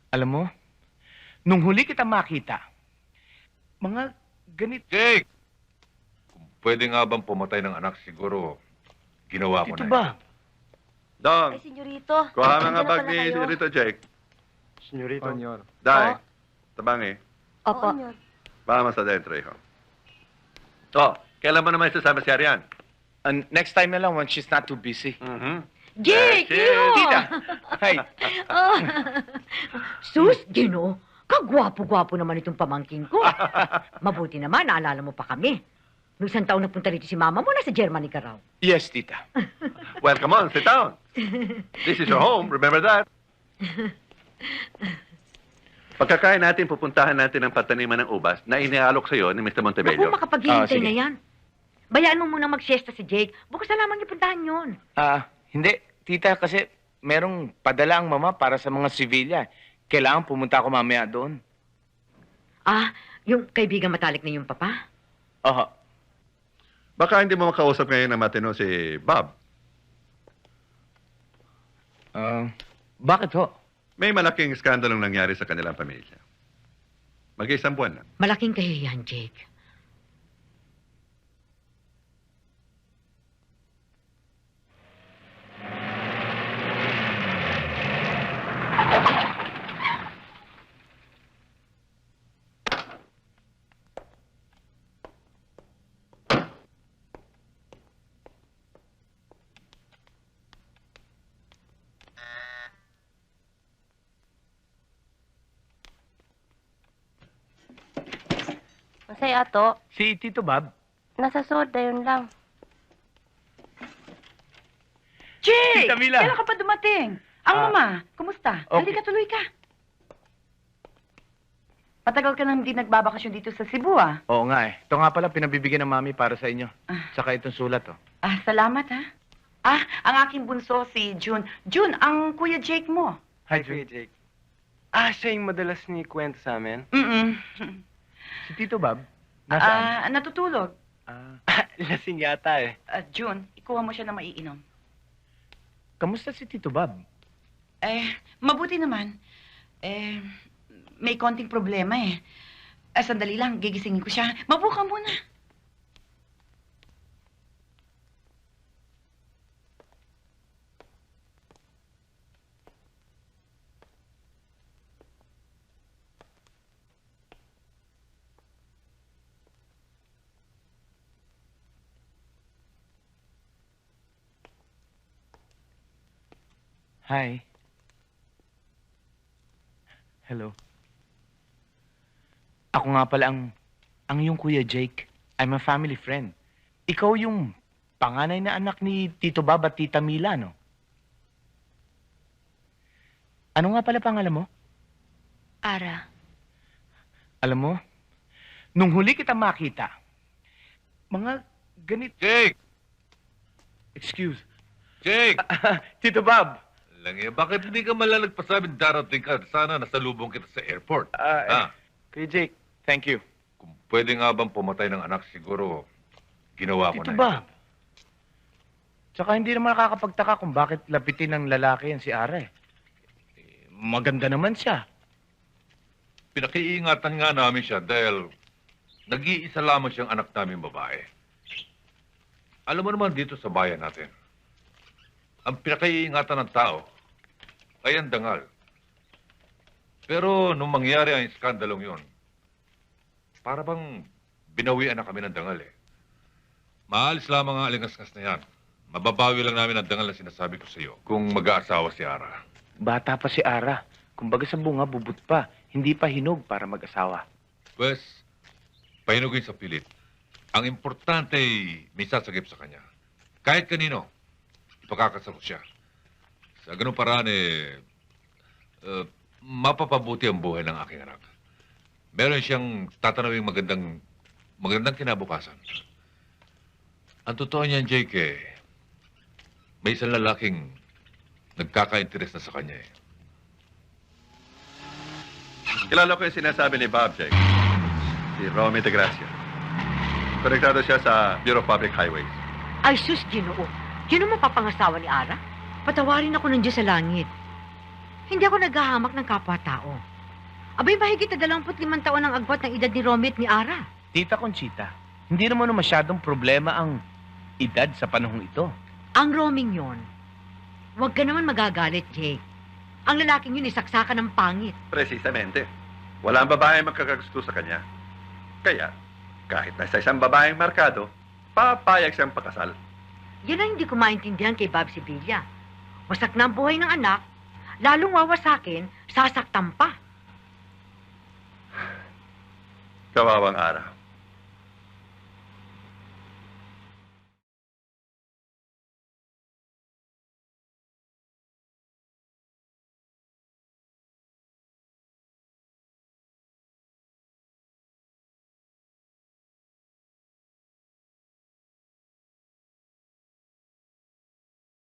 Alam mo, nung huli kita makita, mga ganit... Jake! Kung pwede nga bang pumatay ng anak, siguro ginawa ko Tito na. ba? Dong, Ay, senyorito. kuha Nandiyan mga na bag pala ni kayo. Senyorito Jake. Senyorito. Senyor. Dai, Oh. tabangi. Opo. Vamos adentro, hijo. Oh, kailan mo naman isasama si Arian? Next time na lang when she's not too busy. Jake, iho! Tita! Hi! Oh. Sus, Gino, kagwapo-gwapo naman itong pamangking ko. Mabuti naman, naalala mo pa kami. Noong isang taon napunta rito si mama mo, nasa Germany ka raw. Yes, tita. Well, come on, sit down. This is your home, remember that? Pagkakain natin, pupuntahan natin ang pataniman ng ubas na inialok sa'yo ni Mr. Naku, Montebello. makapaghihintay sige. na yan. Bayaan mo munang mag-siesta si Jake. Bukas na lamang ipuntahan yun. Hindi. Tita, kasi merong padala ang mama para sa mga sibilya. Kailangan pumunta ako mamaya doon. Ah, yung kaibigan matalik na yung papa? Oho. Baka hindi mo makausap ngayon na matino si Bob. Bakit ho? May malaking skandalong nangyari sa kanilang pamilya. Mag-isang buwan na. Malaking kahihiyan, Jake. Masay ato, Si Tito Bob? nasa soda yun lang. Jake! Tita Mila. Kailan ka pa dumating? Ang mama, kumusta? Okay. Halika, tuloy ka. Matagal ka nang hindi nagbabakasyon dito sa Cebu, ah. Oo nga eh. Ito nga pala pinabibigyan ng mami para sa inyo. Ah. Tsaka itong sulat oh. Ah, salamat, ha? Ah, ang aking bunso, si June. June, ang kuya Jake mo. Hi, Kuya Jake. Siya yung madalas ni kwento sa amin. Mm-mm. Si Tito Bob? Nasaan? Natutulog. Lasing yata eh. June, ikuha mo siya na maiinom. Kamusta si Tito Bob? Mabuti naman. May konting problema eh. Sandali lang, gigisingin ko siya. Mabuo ka muna. Hi. Hello. Ako nga pala ang iyong kuya Jake. I'm a family friend. Ikaw yung panganay na anak ni Tito Bob at Tita Mila, no? Ano nga pala pangalan mo? Ara. Alam mo, nung huli kita makita, mga ganit... Jake! Excuse. Jake! Tito Bob! Langi, bakit hindi ka malang nagpasabing darating ka? Sana nasalubong kita sa airport. Kuya Jake. Thank you. Kung pwede nga bang pumatay ng anak, siguro ginawa ko Tito na. Bob! Tsaka hindi naman nakakapagtaka kung bakit lapitin ng lalaki yan si Ara eh. Maganda naman siya. Pinakiingatan nga namin siya dahil nag-iisa lamang siyang anak namin babae. Alam mo naman dito sa bayan natin, ang pinakaiingatan ng tao ay ang dangal. Pero nung mangyari ang iskandalong yun, para bang binawian na kami ng dangal eh. Maalis lamang ang alingasngas na yan. Mababawi lang namin ang dangal na sinasabi ko sa iyo kung mag-aasawa si Ara. Bata pa si Ara. Kumbaga sa bunga, bubot pa. Hindi pa hinog para mag-asawa. Pues, pahinugin sa pilit. Ang importante ay may sasagip sa kanya. Kahit kanino, ipakakasal ko siya. Sa ganung paraan mapapabuti ang buhay ng aking anak. Meron siyang tatanawing magandang kinabukasan. Ang totoo niyan, Jake, may isang lalaking nagkaka-interes na sa kanya eh. Kilala ko yung sinasabi ni Bob, Jake. Si Romy de Gracia. Konektado siya sa Bureau of Public Highways. Ay, sus, Ginoo. Yun ang mapapangasawa ni Ara? Patawarin ako ng Diyos sa langit. Hindi ako naghahamak ng kapwa-tao. Abay, mahigit na 25 taon ang agwat ng edad ni Romy at ni Ara. Tita Conchita, hindi naman masyadong problema ang edad sa panahong ito. Ang Roming yon, huwag ka naman magagalit, Jake. Ang lalaking yun isaksakan ng pangit. Precisamente. Walang babae magkakagusto sa kanya. Kaya, kahit nasa isang babaeng markado, papayag siyang pakasal. Yan ang hindi ko maintindihan kay Bob Sibilia. Wasak na ang buhay ng anak, lalong wawasakin, sasaktan pa. Kawawang araw.